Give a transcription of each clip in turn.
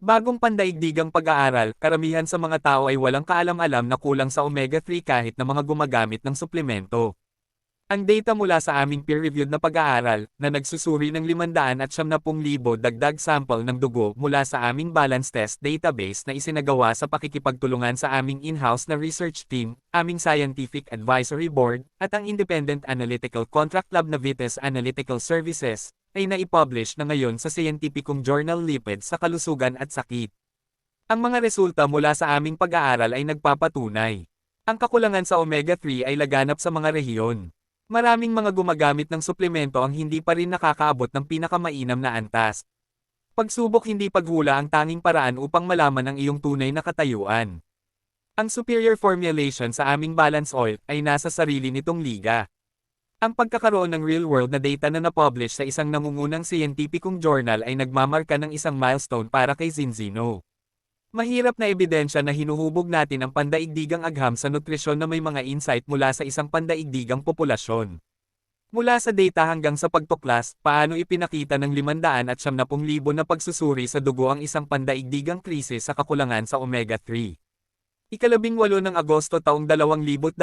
Bagong pandaigdigang pag-aaral, karamihan sa mga tao ay walang kaalam-alam na kulang sa omega-3 kahit na mga gumagamit ng suplemento. Ang data mula sa aming peer-reviewed na pag-aaral, na nagsusuri ng 570,000 dagdag sample ng dugo mula sa aming balance test database na isinagawa sa pakikipagtulungan sa aming in-house na research team, aming scientific advisory board, at ang independent analytical contract lab na Vites Analytical Services, ay naipublish na ngayon sa siyentipikong journal Lipids sa Kalusugan at Sakit. Ang mga resulta mula sa aming pag-aaral ay nagpapatunay. Ang kakulangan sa omega-3 ay laganap sa mga rehiyon. Maraming mga gumagamit ng suplemento ang hindi pa rin nakakaabot ng pinakamainam na antas. Pagsubok hindi paghula ang tanging paraan upang malaman ang iyong tunay na katayuan. Ang superior formulation sa aming balance oil ay nasa sarili nitong liga. Ang pagkakaroon ng real-world na data na napublish sa isang nangungunang siyentipikong journal ay nagmamarka ng isang milestone para kay Zinzino. Mahirap na ebidensya na hinuhubog natin ang pandaigdigang agham sa nutrisyon na may mga insight mula sa isang pandaigdigang populasyon. Mula sa data hanggang sa pagtuklas, paano ipinakita ng 570,000 na pagsusuri sa dugo ang isang pandaigdigang krisis sa kakulangan sa omega-3. Ika-18 ng Agosto taong 2025.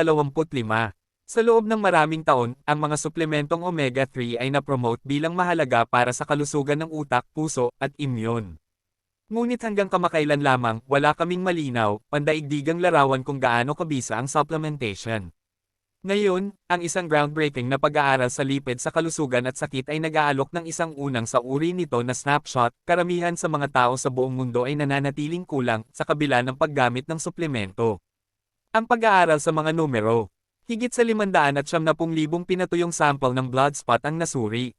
Sa loob ng maraming taon, ang mga suplementong omega-3 ay na-promote bilang mahalaga para sa kalusugan ng utak, puso, at imyon. Ngunit hanggang kamakailan lamang, wala kaming malinaw, pandaigdigang larawan kung gaano kabisa ang supplementation. Ngayon, ang isang groundbreaking na pag-aaral sa lipid sa kalusugan at sakit ay nag-aalok ng isang unang sa uri nito na snapshot, karamihan sa mga tao sa buong mundo ay nananatiling kulang sa kabila ng paggamit ng suplemento. Ang pag-aaral sa mga numero, higit sa 570,000 pinatuyong sample ng blood spot ang nasuri.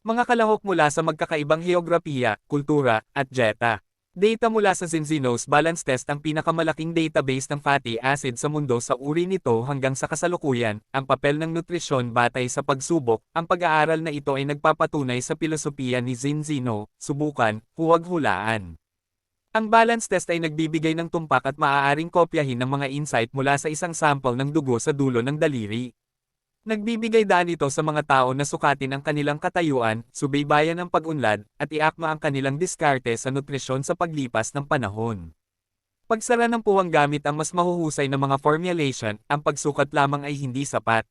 Mga kalahok mula sa magkakaibang heograpiya, kultura, at dieta. Data mula sa Zinzino's Balance Test ang pinakamalaking database ng fatty acid sa mundo sa uri nito hanggang sa kasalukuyan, ang papel ng nutrisyon batay sa pagsubok, ang pag-aaral na ito ay nagpapatunay sa pilosopiya ni Zinzino, subukan, huwag hulaan. Ang balance test ay nagbibigay ng tumpak at maaaring kopyahin ng mga insight mula sa isang sample ng dugo sa dulo ng daliri. Nagbibigay daan ito sa mga tao na sukatin ang kanilang katayuan, subaybayan ang pag-unlad, at iakma ang kanilang diskarte sa nutrisyon sa paglipas ng panahon. Pagsara ng puwang gamit ang mas mahuhusay na mga formulation, ang pagsukat lamang ay hindi sapat.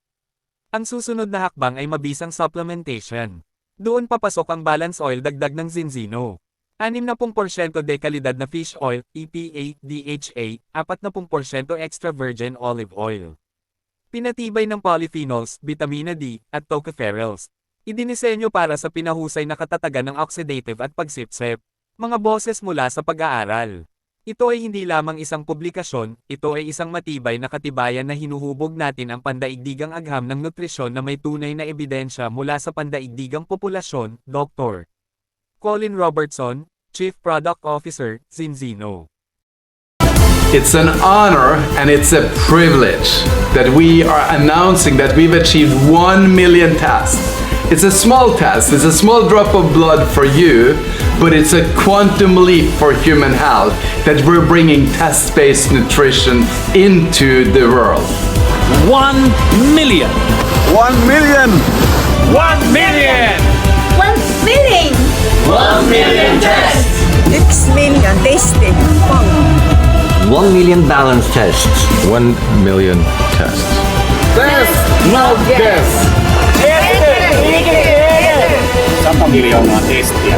Ang susunod na hakbang ay mabisang supplementation. Doon papasok ang balance oil dagdag ng Zinzino. 60% de kalidad na fish oil, EPA, DHA, 40% extra virgin olive oil. Pinatibay ng polyphenols, vitamina D, at tocopherols. Idinisenyo para sa pinahusay na katatagan ng oxidative at pagsipsip. Mga boses mula sa pag-aaral. Ito ay hindi lamang isang publikasyon, ito ay isang matibay na katibayan na hinuhubog natin ang pandaigdigang agham ng nutrisyon na may tunay na ebidensya mula sa pandaigdigang populasyon, Dr. Colin Robertson, Chief Product Officer, Zinzino. It's an honor and it's a privilege that we are announcing that we've achieved 1 million tests. It's a small test, it's a small drop of blood for you, but it's a quantum leap for human health that we're bringing test-based nutrition into the world. 1 million! 1 million! 1 million! 1 million! 1 million tests! 6 million tasty. Wow. 1 million balance tests. 1 million tests. Test, not guess! Sata miljoonaa testiä.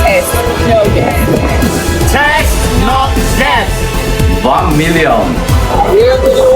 Test. No guess. Test, not guess! 1 million. Here we go.